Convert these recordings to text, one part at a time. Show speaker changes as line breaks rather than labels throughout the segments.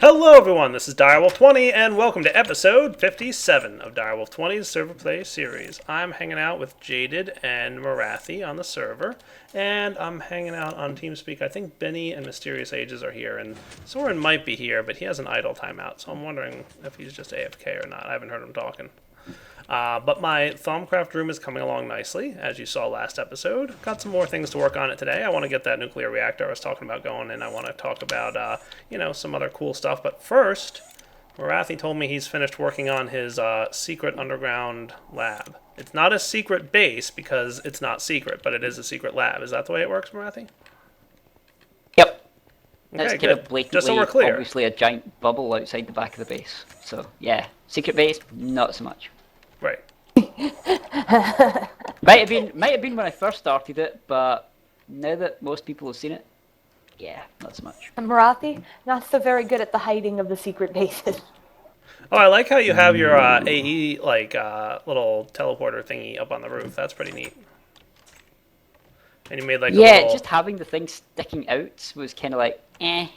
Hello everyone, this is Direwolf20 and welcome to episode 57 of Direwolf20's Server Play series. I'm hanging out with Jaded and Marathi on the server, and I'm hanging out on TeamSpeak. I think Benny and Mysterious Ages are here, and Soren might be here, but he has an idle timeout, so I'm wondering if he's just AFK or not. I haven't heard him talking. But my Thaumcraft room is coming along nicely, as you saw last episode. Got some more things to work on it today. I want to get that nuclear reactor I was talking about going, and I want to talk about, some other cool stuff. But first, Marathi told me he's finished working on his secret underground lab. It's not a secret base because it's not secret, but it is a secret lab. Is that the way it works, Marathi?
Yep.
Okay,
That's
good.
kind of blatantly,
Just so we're clear.
obviously a giant bubble outside the back of the base. So, yeah. Secret base, not so much.
Right.
Might have been when I first started it, but now that most people have seen it, yeah, not so much.
And Marathi, not so very good at the hiding of the secret bases.
Oh, I like how you have your AE, little teleporter thingy up on the roof. That's pretty neat. And you made, like, a little...
just having the thing sticking out was kind of like, eh.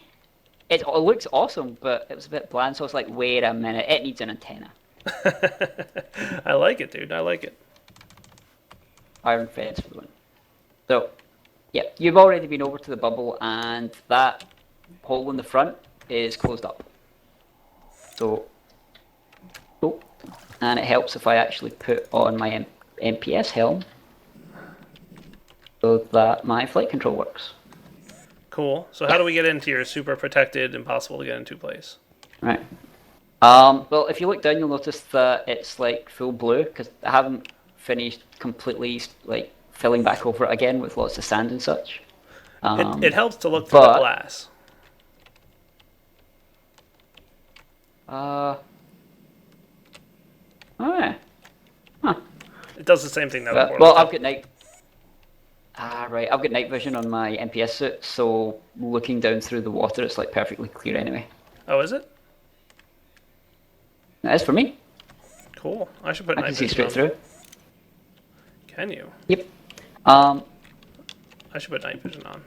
It looks awesome, but it was a bit bland, so I was like, wait a minute, it needs an antenna.
I like it, dude. I like it.
Iron fence for the win. So, yeah, you've already been over to the bubble, and that hole in the front is closed up. So, oh, and it helps if I actually put on my MPS helm so that my flight control works.
Cool. So how do we get into your super protected, impossible to get into place?
Right. Well, if you look down, you'll notice that it's like full blue because I haven't finished completely like filling back over it again with lots of sand and such.
It helps to look through the glass.
Oh yeah. Huh.
It does the same thing though.
Well, I've got night. Right. I've got night vision on my MPS suit, so looking down through the water, it's like perfectly clear anyway.
Oh, is it?
That is for me.
Cool. I should put
I
night
can see
vision
straight
on.
through.
Can you?
Yep.
I should put night vision on.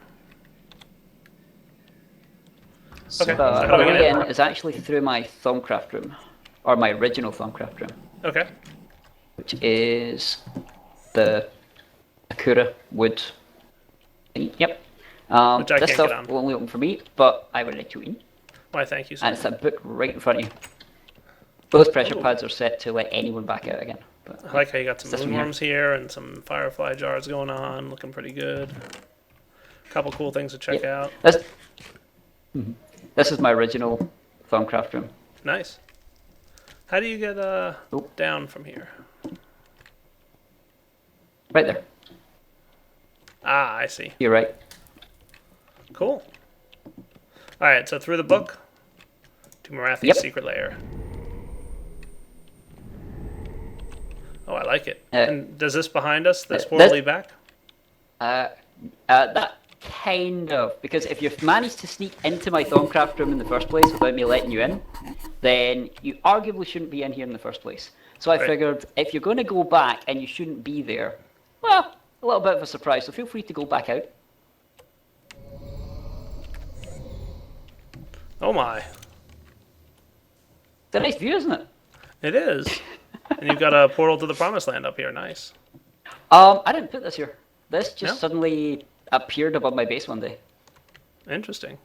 Okay.
The
how do we get
way
in?
in is actually through my Thaumcraft room, or my original Thaumcraft room,
Okay.
which is the Akura wood. Yep.
Which I
this
can't
stuff
get on.
will only open for me, but I will let you in.
Why, thank you, sir.
And it's that book right in front of you. Those pressure pads are set to let anyone back out again. But,
I like how you got some
this one
moonworms here and some firefly jars going on, looking pretty good. A couple cool things to check out.
This is my original Thaumcraft room.
Nice. How do you get down from here?
Right there.
Ah, I see.
You're right.
Cool. Alright, so through the book to Marathi's
Yep.
secret lair. Oh, I like it. And does this behind us, this portal lead back?
That kind of, because if you've managed to sneak into my Thaumcraft room in the first place without me letting you in, then you arguably shouldn't be in here in the first place. So I figured if you're going to go back and you shouldn't be there, well, a little bit of a surprise, so feel free to go back out.
Oh my.
It's a nice view, isn't it?
It is. And you've got a portal to the promised land up here. Nice.
I didn't put this here. This just
No?
suddenly appeared above my base one day.
Interesting.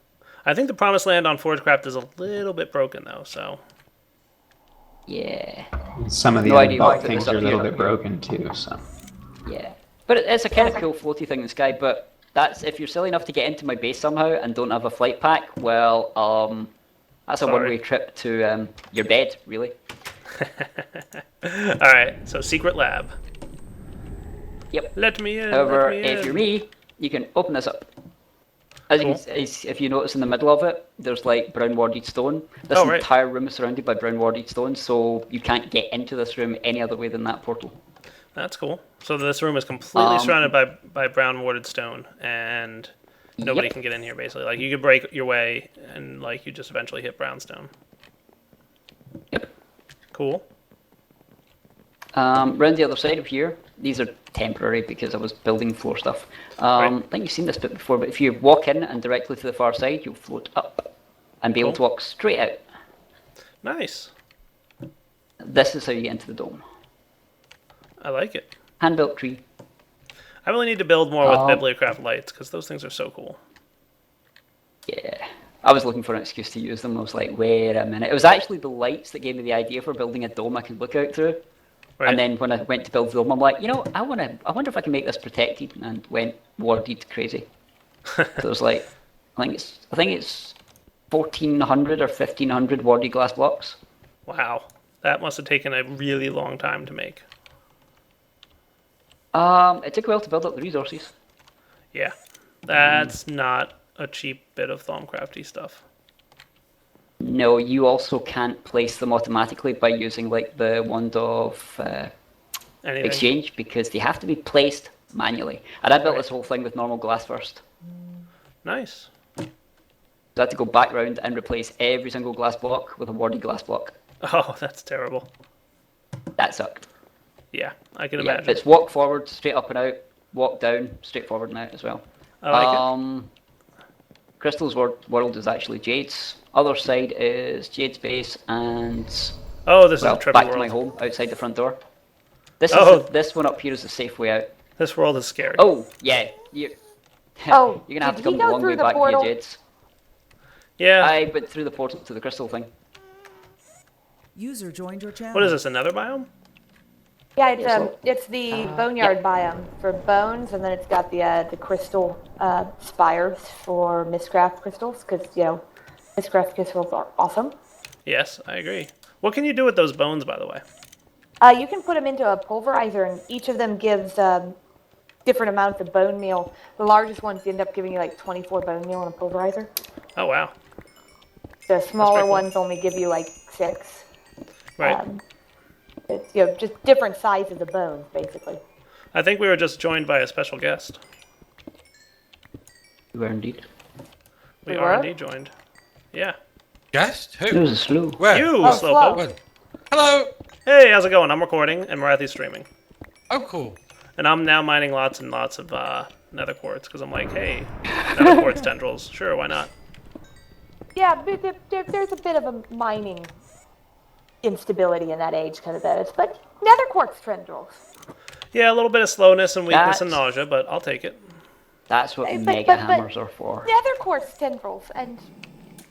I think the promised land on Forgecraft is a little bit broken though, so...
Yeah.
Some of the
No
other
idea why I
bug
put
things
this
are a
up
little
here.
bit broken too, so.
Yeah. But it's a kind of cool floaty thing in the sky, but that's if you're silly enough to get into my base somehow and don't have a flight pack, well, that's a one-way trip to your bed, really.
Alright, so secret lab.
Yep.
Let me in,
However,
let me in.
if you're me, you can open this up. As you can, if you notice in the middle of it, there's like brown warded stone. This entire room is surrounded by brown warded stone, so you can't get into this room any other way than that portal.
That's cool. So this room is completely surrounded by brown warded stone, and nobody can get in here, basically. Like, you could break your way, and, like, you just eventually hit brownstone.
Yep.
Cool.
Round the other side of here, these are temporary because I was building floor stuff. I think you've seen this bit before, but if you walk in and directly to the far side, you'll float up. and be able to
Cool.
walk straight out.
Nice.
This is how you get into the dome.
I like it.
Hand-built tree.
I really need to build more with
Um,
Bibliocraft lights because those things are so cool.
Yeah. I was looking for an excuse to use them. I was like, wait a minute. It was actually the lights that gave me the idea for building a dome I could look out through.
Right.
And then when I went to build the dome, I'm like, I wonder if I can make this protected, and went warded crazy. So it was like, I think it's 1,400 or 1,500 warded glass blocks.
Wow. That must have taken a really long time to make.
It took a while to build up the resources.
Yeah. That's not a cheap bit of Thaumcrafty stuff.
No, you also can't place them automatically by using like the wand of
Anything?
exchange, because they have to be placed manually. And I built
Right.
this whole thing with normal glass first.
Nice.
So I had to go back round and replace every single glass block with a warded glass block.
Oh, that's terrible.
That sucked.
Yeah, I can
Yeah,
imagine.
it's walk forward, straight up and out, walk down, straight forward and out as well.
I like
Crystal's world is actually Jade's. Other side is Jade's base, and
Oh, this
well,
is a trippy
back
world.
to my home outside the front door. This
Oh.
is this one up here is the safe way out.
This world is scary.
Oh yeah, you're
Oh,
gonna have to
did he
come the
go
long
through
way
the
back
portal?
via Jade's.
Yeah.
I went through the portal to the crystal thing.
User joined your channel.
What is this, another biome?
Yeah,
Yes,
it's the boneyard biome for bones, and then it's got the crystal spires for Mystcraft crystals, because Mystcraft crystals are awesome.
Yes, I agree. What can you do with those bones, by the way?
You can put them into a pulverizer, and each of them gives different amounts of bone meal. The largest ones end up giving you like 24 bone meal in a pulverizer.
Oh, wow.
The smaller
cool.
ones only give you like 6.
Right.
It's just different sizes of bones, basically.
I think we were just joined by a special guest.
You were indeed.
We
We
are
were?
indeed joined. Yeah.
Guest?
It
Who?
was a slew.
Where?
You,
Oh,
Slowpoke.
When? Hello!
Hey, how's it going? I'm recording, and Marathi's streaming.
Oh, cool.
And I'm now mining lots and lots of nether quartz, because I'm like, hey, nether quartz tendrils. Sure, why not?
Yeah, but there's a bit of a mining instability in that age kind of that. But nether quartz tendrils.
Yeah, a little bit of slowness and weakness and
That's-
nausea, but I'll take it.
That's what
But-
mega
but-
hammers are for.
Nether quartz tendrils and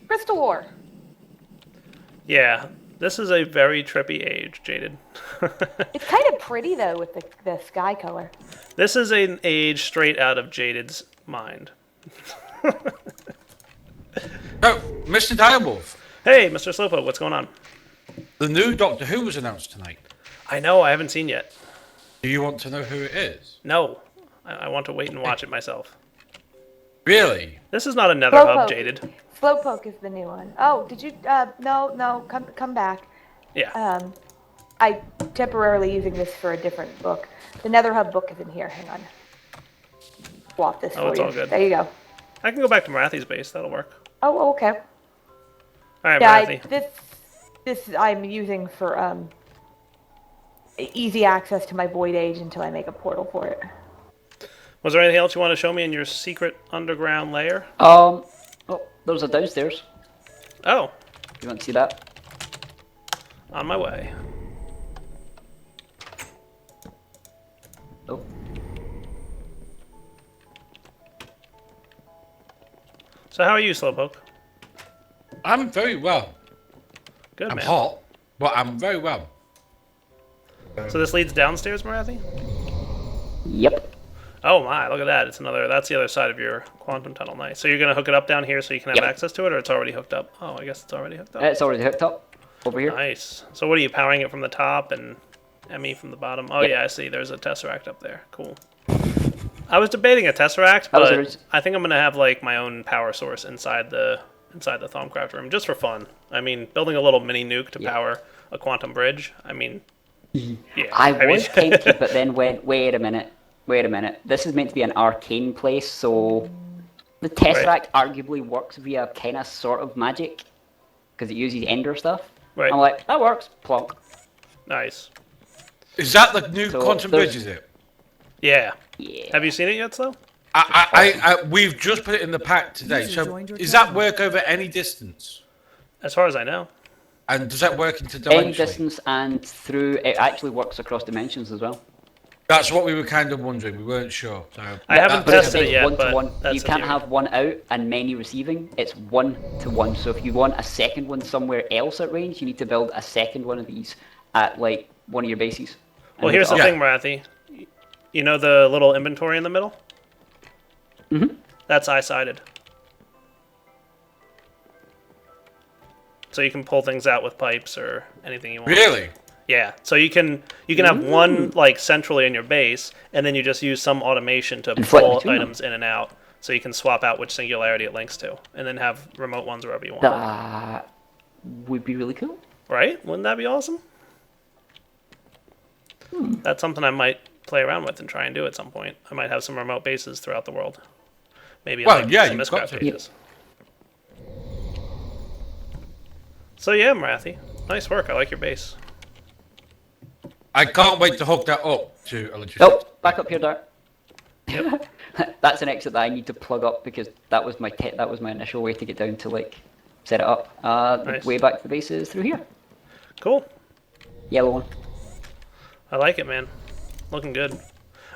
crystal ore.
Yeah, this is a very trippy age, Jaded.
It's kind of pretty though with the sky color.
This is an age straight out of Jaded's mind.
Oh, Mr. Direwolf.
Hey, Mr. Slowpoke, what's going on?
The new Doctor Who was announced tonight.
I know, I haven't seen yet.
Do you want to know who it is?
No, I want to wait and watch it myself.
Really?
This is not a nether hub, Jaded.
Slowpoke is the new one. Oh, did you? No, come back.
Yeah.
I temporarily using this for a different book. The Nether Hub book is in here. Hang on. Swap this
Oh,
for
it's
you.
all good.
There you go.
I can go back to Marathi's base, that'll work.
Oh, okay.
Alright,
Yeah,
Marathi.
this I'm using for easy access to my Void Age until I make a portal for it.
Was there anything else you want to show me in your secret underground lair?
Oh, there's a downstairs.
Oh,
You want to see that?
on my way.
Oh.
So how are you, Slowpoke?
I'm very well.
Good,
I'm
man.
hot, but I'm very well.
So this leads downstairs, Marathi?
Yep.
Oh my, look at that. That's the other side of your quantum tunnel. Nice. So you're going to hook it up down here so you can have
Yep.
access to it, or it's already hooked up? Oh, I guess it's already hooked up.
It's already hooked up over here.
Nice. So what are you, powering it from the top and ME from the bottom? Oh
Yep.
yeah, I see. There's a Tesseract up there. Cool. I was debating a Tesseract,
That was
but
yours.
I think I'm going to have like my own power source inside the Thaumcraft room, just for fun. I mean, building a little mini nuke to
Yeah.
power a quantum bridge. I mean, yeah.
I
mean-
was tempted, but then went, wait a minute. This is meant to be an arcane place, so the Tesseract arguably works via kind of sort of magic, because it uses Ender stuff.
Right.
I'm like, that works. Plonk.
Nice.
Is that the new
So
Quantum
there's-
Bridge, is it?
Yeah.
Yeah.
Have you seen it yet, Slow?
We've just put it in the pack today.
User
So
joined your
is that
channel.
work over any distance?
As far as I know.
And does that work
Any
interdimensionally?
distance and through, it actually works across dimensions as well.
That's what we were kind of wondering. We weren't sure. So
I haven't
But
tested it
it's
yet,
one to
but
one.
that's
You
the
can't
theory.
have one out and many receiving. It's 1 to 1. So if you want a second one somewhere else at range, you need to build a second one of these at like one of your bases.
Well, here's the
Yeah.
thing, Marathi. You know the little inventory in the middle?
Mm-hmm.
That's eye-sided. So you can pull things out with pipes or anything you want.
really,
Yeah. So you can have one like centrally in your base, and then you just use some automation to
And flip
pull
between them.
items in and out. So you can swap out which singularity it links to, and then have remote ones wherever you want.
That would be really cool.
Right? Wouldn't that be awesome? That's something I might play around with and try and do at some point. I might have some remote bases throughout the world. Maybe
Well,
like
yeah,
some
you've got
Mystcraft
to.
pages. So yeah, Marathi, nice work. I like your base.
I can't wait to hook that up to electricity.
Oh, back up here, Dart.
Yep.
That's an exit that I need to plug up because that was my initial way to get down to like set it up.
Nice.
The way back to the base is through here.
Cool.
Yellow one.
I like it, man. Looking good.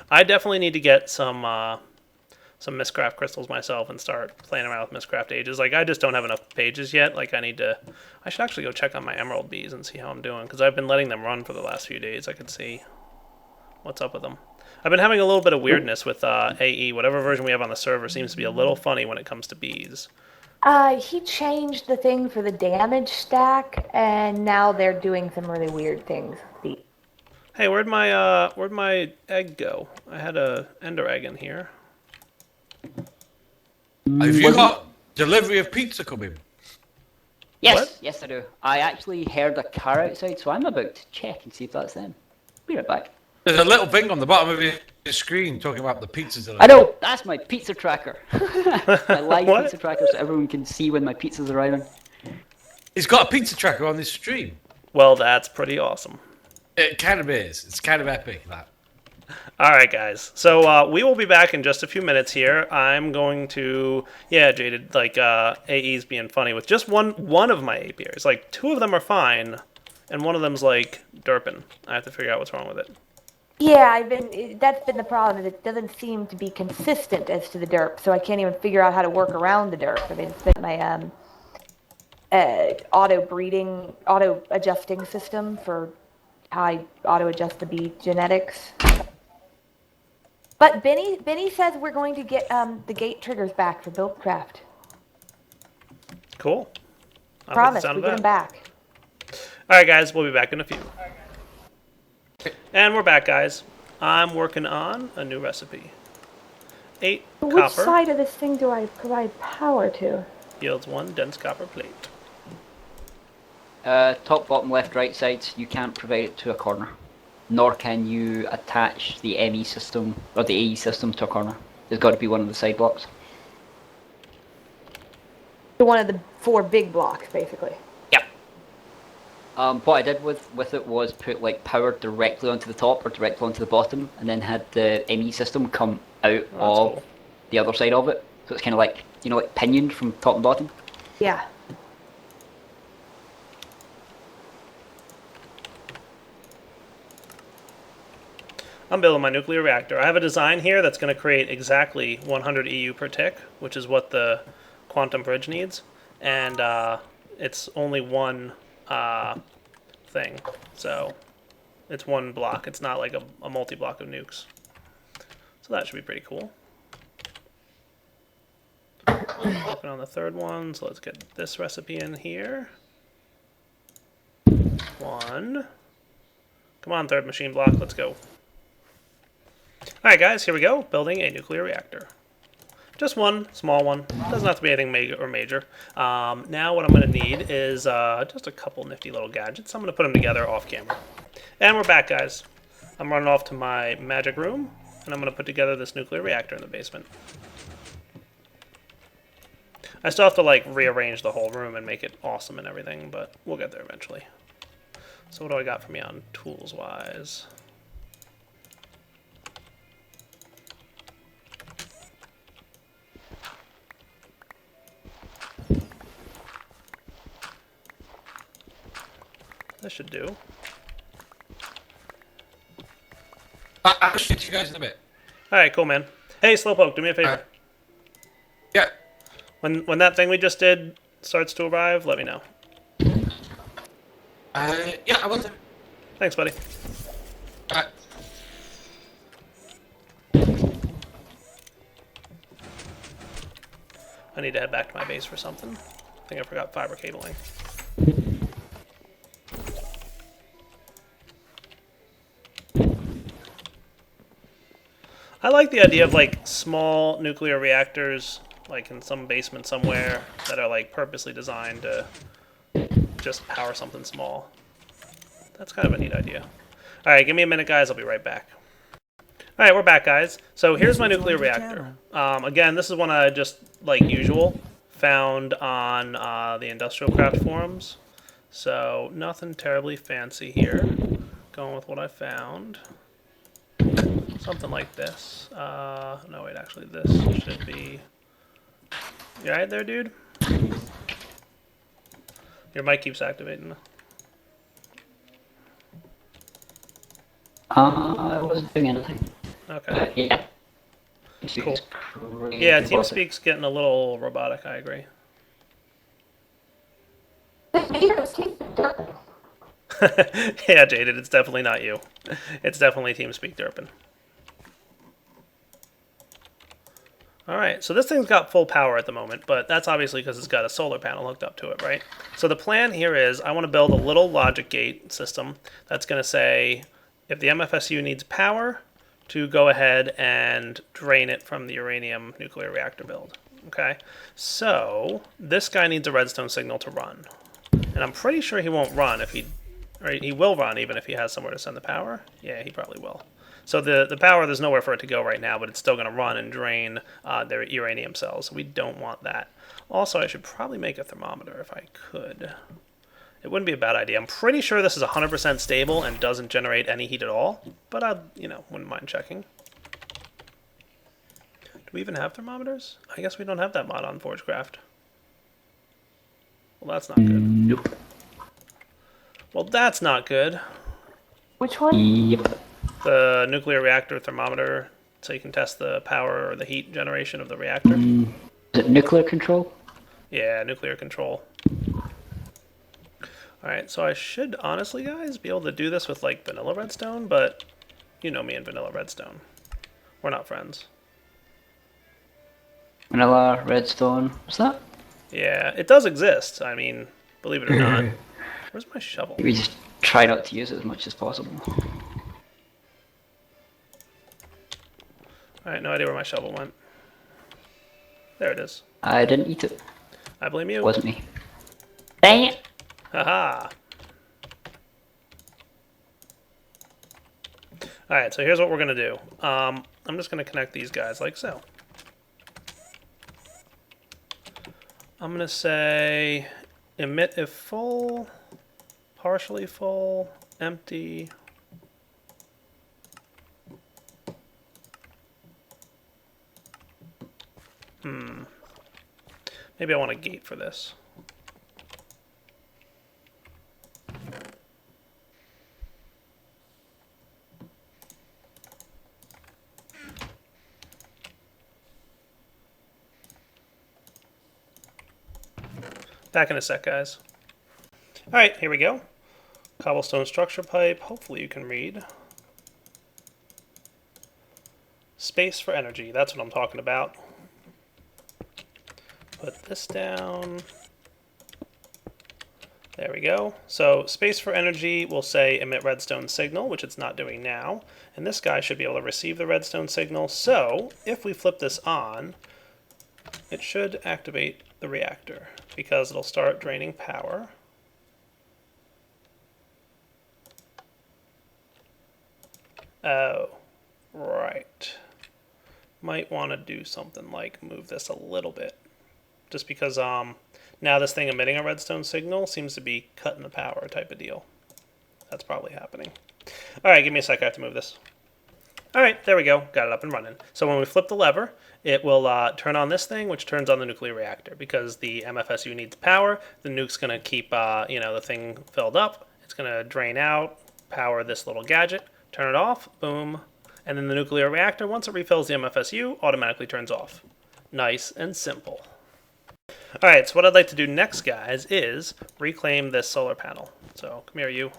I definitely need to get some Mystcraft crystals myself and start playing around with Mystcraft ages. Like, I just don't have enough pages yet. Like, I should actually go check on my emerald bees and see how I'm doing, because I've been letting them run for the last few days. I could see what's up with them. I've been having a little bit of weirdness with AE. Whatever version we have on the server seems to be a little funny when it comes to bees.
He changed the thing for the damage stack, and now they're doing some really weird things.
Hey, where'd my egg go? I had a ender egg in here.
Have you got delivery of pizza coming?
Yes,
What?
yes I do. I actually heard a car outside, so I'm about to check and see if that's them. Be right back.
There's a little thing on the bottom of your screen talking about the pizzas.
I know, that's my pizza tracker. My live
What?
pizza tracker so everyone can see when my pizza's arriving.
He's got a pizza tracker on this stream.
Well, that's pretty awesome.
It kind of is. It's kind of epic, that.
All right, guys. So we will be back in just a few minutes here. I'm going to, Jaded, like AE's being funny with just one of my apiaries. Like, two of them are fine, and one of them's like derping. I have to figure out what's wrong with it.
Yeah, that's been the problem, is it doesn't seem to be consistent as to the derp, so I can't even figure out how to work around the derp. I mean, it's been my auto adjusting system for how I auto adjust the bee genetics. But Benny says we're going to get the gate triggers back for Buildcraft.
Cool. I like the
Promise,
sound
we
of
get them
that.
back.
All right, guys. We'll be back in a few. And we're back, guys. I'm working on a new recipe. 8
Which
copper
side of this thing do I provide power to?
yields 1 dense copper plate.
Top, bottom, left, right sides, you can't provide it to a corner. Nor can you attach the ME system, or the AE system to a corner. There's got to be one of the side blocks.
One of the 4 big blocks, basically.
Yep. What I did with it was put like power directly onto the top or directly onto the bottom, and then had the ME system come out of
cool.
the other side of it. So it's kind of like, like pinioned from top and bottom.
Yeah.
I'm building my nuclear reactor. I have a design here that's going to create exactly 100 EU per tick, which is what the quantum bridge needs. And it's only one thing. So it's one block. It's not like a multi-block of nukes. So that should be pretty cool. Working on the third one, so let's get this recipe in here. 1. Come on, third machine block, let's go. Alright guys, here we go, building a nuclear reactor. Just one, small one, doesn't have to be anything major. Now what I'm going to need is just a couple nifty little gadgets. I'm going to put them together off camera. And we're back, guys. I'm running off to my magic room, and I'm going to put together this nuclear reactor in the basement. I still have to like rearrange the whole room and make it awesome and everything, but we'll get there eventually. So what do I got for me on tools-wise? This should do.
I'll shoot you guys in a bit.
Alright, cool, man. Hey, Slowpoke, do me a favor.
Yeah.
When that thing we just did starts to arrive, let me know.
Yeah, I will do.
Thanks, buddy.
Alright.
I need to head back to my base for something. I think I forgot fiber cabling. I like the idea of like small nuclear reactors, like in some basement somewhere, that are like purposely designed to just power something small. That's kind of a neat idea. Alright, give me a minute, guys. I'll be right back. Alright, we're back, guys. So here's my nuclear reactor. Again, this is one I just, like usual, found on the Industrial Craft forums. So nothing terribly fancy here. Going with what I found. Something like this. No, wait, actually, this should be... You alright there, dude? Your mic keeps activating.
I wasn't doing anything.
Okay.
Yeah.
Cool. Yeah, TeamSpeak's getting a little robotic, I agree. Yeah, Jaded, it's definitely not you. It's definitely TeamSpeak derping. Alright, so this thing's got full power at the moment, but that's obviously because it's got a solar panel hooked up to it, right? So the plan here is I want to build a little logic gate system that's going to say if the MFSU needs power, to go ahead and drain it from the uranium nuclear reactor build. Okay, so this guy needs a redstone signal to run. And I'm pretty sure he won't run if he... Or he will run even if he has somewhere to send the power. Yeah, he probably will. So the power, there's nowhere for it to go right now, but it's still going to run and drain their uranium cells. We don't want that. Also, I should probably make a thermometer if I could. It wouldn't be a bad idea. I'm pretty sure this is 100% stable and doesn't generate any heat at all, but I, wouldn't mind checking. Do we even have thermometers? I guess we don't have that mod on Forgecraft. Well, that's not good.
Nope.
Well, that's not good.
Which one?
Yep.
The nuclear reactor thermometer, so you can test the power or the heat generation of the reactor.
Is it nuclear control?
Yeah, nuclear control. Alright, so I should honestly, guys, be able to do this with like vanilla redstone, but you know me and vanilla redstone. We're not friends.
Vanilla, redstone. What's that?
Yeah, it does exist. I mean, believe it or not. Where's my shovel?
We just try not to use it as much as possible.
Alright, no idea where my shovel went. There it is.
I didn't eat it.
I blame you.
It wasn't me. Dang it!
Haha! Alright, so here's what we're going to do. I'm just going to connect these guys like so. I'm going to say emit if full, partially full, empty. Maybe I want a gate for this. Back in a sec, guys. Alright, here we go. Cobblestone structure pipe. Hopefully you can read. Space for energy. That's what I'm talking about. Put this down. There we go. So space for energy will say emit redstone signal, which it's not doing now. And this guy should be able to receive the redstone signal. So if we flip this on, it should activate the reactor because it'll start draining power. Oh, right. Might want to do something like move this a little bit. Just because now this thing emitting a redstone signal seems to be cutting the power type of deal. That's probably happening. Alright, give me a sec, I have to move this. Alright, there we go. Got it up and running. So when we flip the lever, it will turn on this thing, which turns on the nuclear reactor. Because the MFSU needs power, the nuke's going to keep the thing filled up, It's going to drain out, power this little gadget, turn it off, boom. And then the nuclear reactor, once it refills the MFSU, automatically turns off. Nice and simple. Alright, so what I'd like to do next, guys, is reclaim this solar panel. So, come here, you.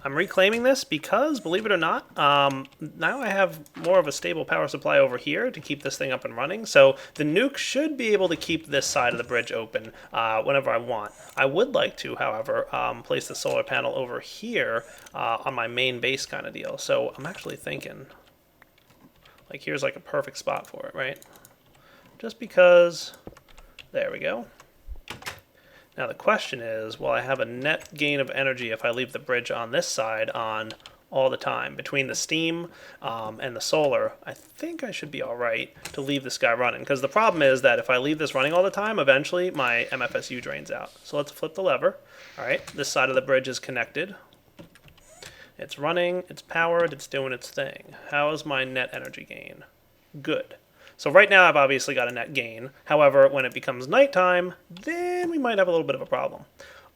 I'm reclaiming this because, believe it or not, now I have more of a stable power supply over here to keep this thing up and running. So the nuke should be able to keep this side of the bridge open whenever I want. I would like to, however, place the solar panel over here on my main base kind of deal. So I'm actually thinking, like, here's like a perfect spot for it, right? Just because, there we go. Now the question is, will I have a net gain of energy if I leave the bridge on this side on all the time? Between the steam and the solar, I think I should be alright to leave this guy running. Because the problem is that if I leave this running all the time, eventually my MFSU drains out. So let's flip the lever. Alright, this side of the bridge is connected. It's running, it's powered, it's doing its thing. How is my net energy gain? Good. So right now I've obviously got a net gain. However, when it becomes nighttime, then we might have a little bit of a problem.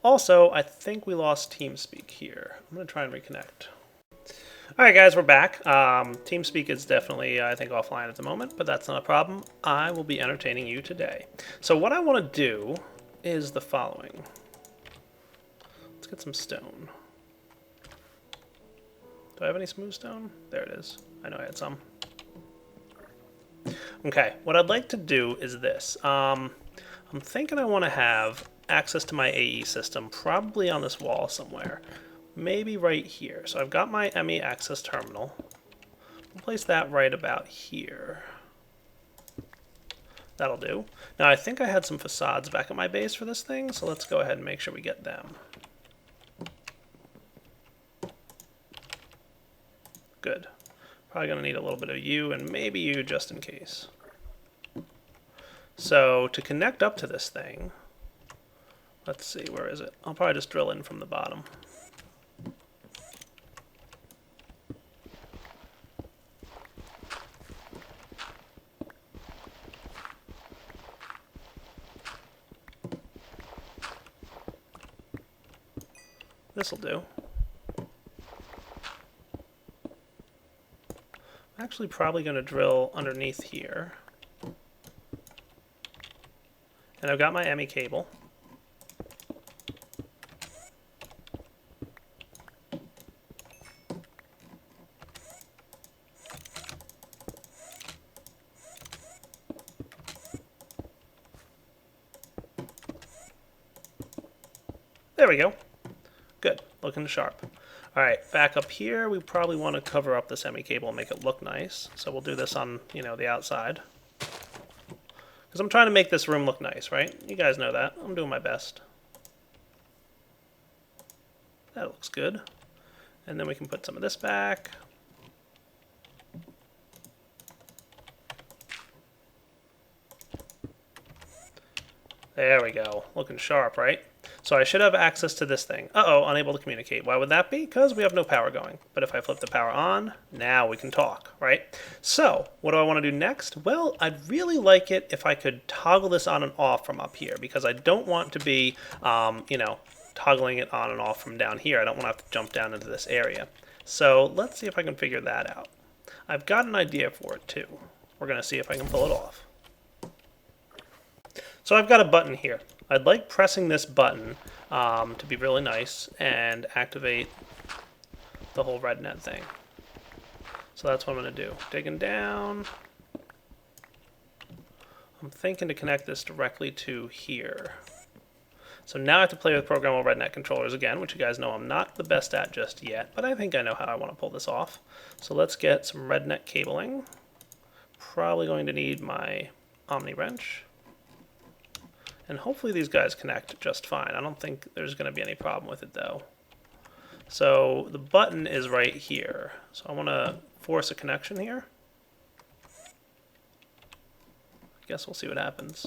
Also, I think we lost TeamSpeak here. I'm going to try and reconnect. Alright guys, we're back. TeamSpeak is definitely, I think, offline at the moment, but that's not a problem. I will be entertaining you today. So what I want to do is the following. Let's get some stone. Do I have any smooth stone? There it is. I know I had some. Okay, what I'd like to do is this. I'm thinking I want to have access to my AE system, probably on this wall somewhere. Maybe right here. So I've got my ME access terminal. I'll place that right about here. That'll do. Now I think I had some facades back at my base for this thing, so let's go ahead and make sure we get them. Good. Probably going to need a little bit of you and maybe you just in case. So to connect up to this thing, let's see, where is it? I'll probably just drill in from the bottom. This'll do. I'm actually probably going to drill underneath here. And I've got my ME cable. There we go. Good, looking sharp. Alright, back up here, we probably want to cover up this ME cable and make it look nice. So we'll do this on, the outside. Because I'm trying to make this room look nice, right? You guys know that. I'm doing my best. That looks good. And then we can put some of this back. There we go. Looking sharp, right? So I should have access to this thing. Uh-oh, unable to communicate. Why would that be? Because we have no power going. But if I flip the power on, now we can talk, right? So, what do I want to do next? Well, I'd really like it if I could toggle this on and off from up here, because I don't want to be, toggling it on and off from down here. I don't want to have to jump down into this area. So, let's see if I can figure that out. I've got an idea for it, too. We're going to see if I can pull it off. So I've got a button here. I'd like pressing this button to be really nice and activate the whole red net thing. So that's what I'm going to do. Digging down. I'm thinking to connect this directly to here. So now I have to play with programmable red net controllers again, which you guys know I'm not the best at just yet, but I think I know how I want to pull this off. So let's get some red net cabling. Probably going to need my Omni wrench. And hopefully these guys connect just fine. I don't think there's going to be any problem with it though. So the button is right here. So I want to force a connection here. I guess we'll see what happens.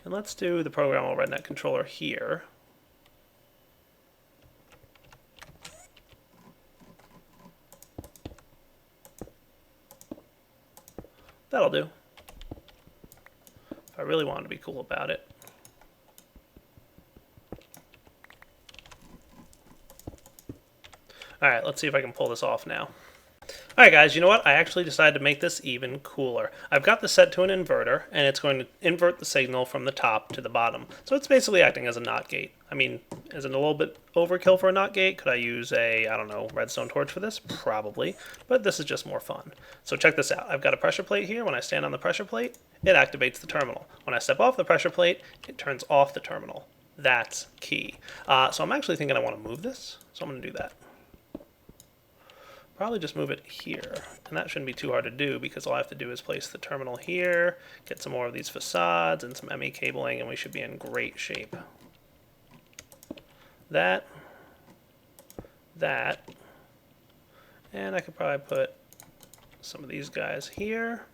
And let's do the programmable red net controller here. That'll do. If I really wanted to be cool about it. Alright, let's see if I can pull this off now. Alright guys, you know what? I actually decided to make this even cooler. I've got this set to an inverter, and it's going to invert the signal from the top to the bottom. So it's basically acting as a NOT gate. I mean, is it a little bit overkill for a NOT gate? Could I use a, I don't know, redstone torch for this? Probably. But this is just more fun. So check this out. I've got a pressure plate here. When I stand on the pressure plate, it activates the terminal. When I step off the pressure plate, it turns off the terminal. That's key. So I'm actually thinking I want to move this. So I'm going to do that. Probably just move it here, and that shouldn't be too hard to do because all I have to do is place the terminal here, get some more of these facades and some ME cabling, and we should be in great shape. That, and I could probably put some of these guys here,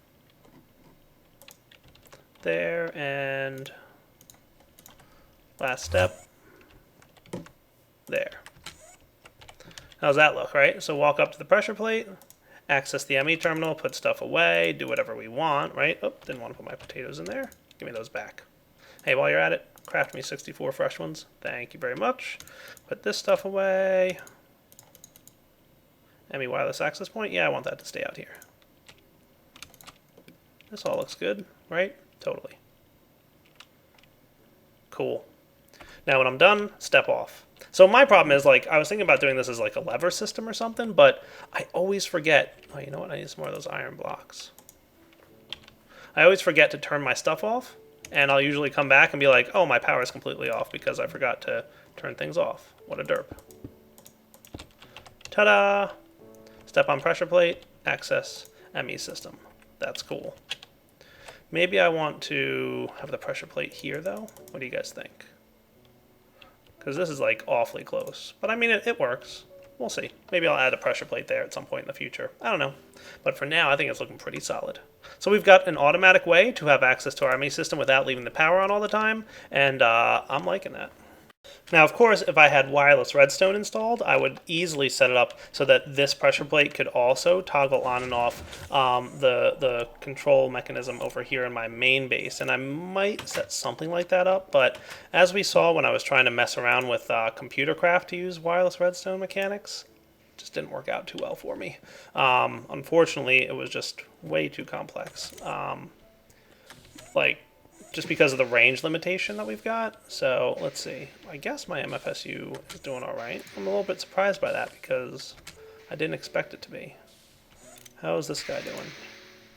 there, and last step, there. How's that look, right? So walk up to the pressure plate, access the ME terminal, put stuff away, do whatever we want, right? Oh, didn't want to put my potatoes in there. Give me those back. Hey, while you're at it, craft me 64 fresh ones. Thank you very much. Put this stuff away. ME wireless access point. Yeah, I want that to stay out here. This all looks good, right? Totally. Cool. Now when I'm done, step off. So my problem is, like, I was thinking about doing this as like a lever system or something, but I always forget. Oh, you know what? I need some more of those iron blocks. I always forget to turn my stuff off, and I'll usually come back and be like, oh, my power is completely off because I forgot to turn things off. What a derp. Ta-da! Step on pressure plate, access ME system. That's cool. Maybe I want to have the pressure plate here, though. What do you guys think? Because this is like awfully close. But I mean, it works. We'll see. Maybe I'll add a pressure plate there at some point in the future. I don't know. But for now, I think it's looking pretty solid. So we've got an automatic way to have access to our ME system without leaving the power on all the time. And I'm liking that. Now, of course, if I had wireless redstone installed, I would easily set it up so that this pressure plate could also toggle on and off the control mechanism over here in my main base. And I might set something like that up, but as we saw when I was trying to mess around with computer craft to use wireless redstone mechanics, it just didn't work out too well for me. Unfortunately, it was just way too complex. Just because of the range limitation that we've got. So let's see. I guess my MFSU is doing all right. I'm a little bit surprised by that because I didn't expect it to be. How is this guy doing?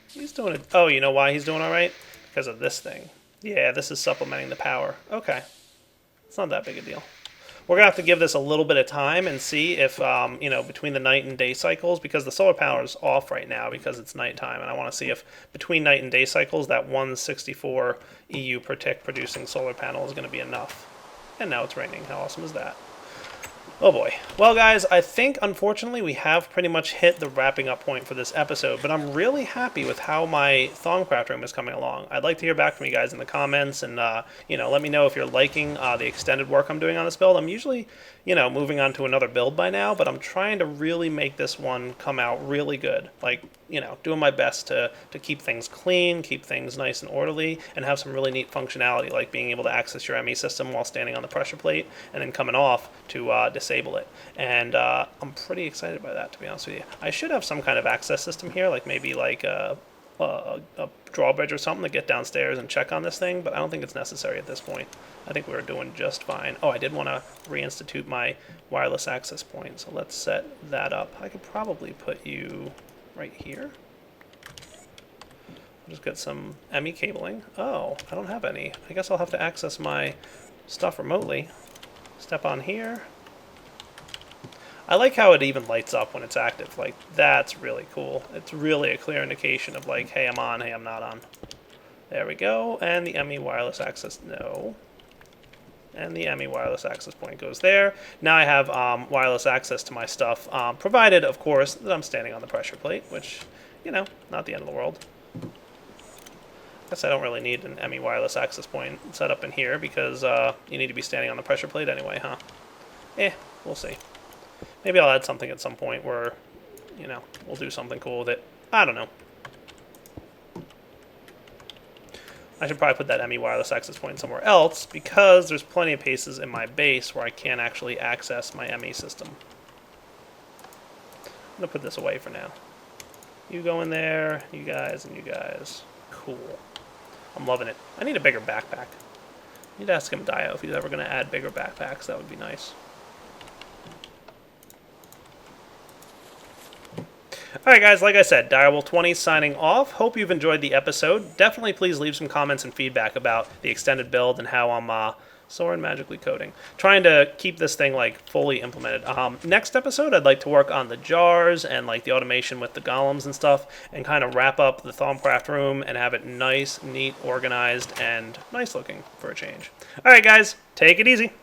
He's doing it. Oh, you know why he's doing all right? Because of this thing. Yeah, this is supplementing the power. Okay. It's not that big a deal. We're going to have to give this a little bit of time and see if, between the night and day cycles, because the solar power is off right now because it's nighttime, and I want to see if between night and day cycles that 164 EU per tick producing solar panel is going to be enough. And now it's raining. How awesome is that? Oh boy. Well, guys, I think, unfortunately, we have pretty much hit the wrapping up point for this episode, but I'm really happy with how my Thaumcraft room is coming along. I'd like to hear back from you guys in the comments, and, let me know if you're liking the extended work I'm doing on this build. I'm usually, moving on to another build by now, but I'm trying to really make this one come out really good. Like, doing my best to keep things clean, keep things nice and orderly, and have some really neat functionality, like being able to access your ME system while standing on the pressure plate, and then coming off to disable it. And I'm pretty excited by that, to be honest with you. I should have some kind of access system here, like maybe like a drawbridge or something to get downstairs and check on this thing, but I don't think it's necessary at this point. I think we're doing just fine. Oh, I did want to reinstitute my wireless access point, so let's set that up. I could probably put you right here. Just get some ME cabling. Oh, I don't have any. I guess I'll have to access my stuff remotely. Step on here. I like how it even lights up when it's active. Like, that's really cool. It's really a clear indication of like, hey, I'm on, hey, I'm not on. There we go. And the ME wireless access, no. And the ME wireless access point goes there. Now I have wireless access to my stuff, provided, of course, that I'm standing on the pressure plate, which, not the end of the world. I guess I don't really need an ME wireless access point set up in here because you need to be standing on the pressure plate anyway, huh? We'll see. Maybe I'll add something at some point where, we'll do something cool with it. I don't know. I should probably put that ME wireless access point somewhere else because there's plenty of places in my base where I can't actually access my ME system. I'm going to put this away for now. You go in there, you guys, and you guys. Cool. I'm loving it. I need a bigger backpack. I need to ask him Dio if he's ever going to add bigger backpacks. That would be nice. Alright guys, like I said, Direwolf20 signing off. Hope you've enjoyed the episode. Definitely please leave some comments and feedback about the extended build and how I'm Soren magically coding. Trying to keep this thing like fully implemented. Next episode I'd like to work on the jars and like the automation with the golems and stuff and kind of wrap up the Thaumcraft room and have it nice, neat, organized, and nice looking for a change. Alright guys, take it easy.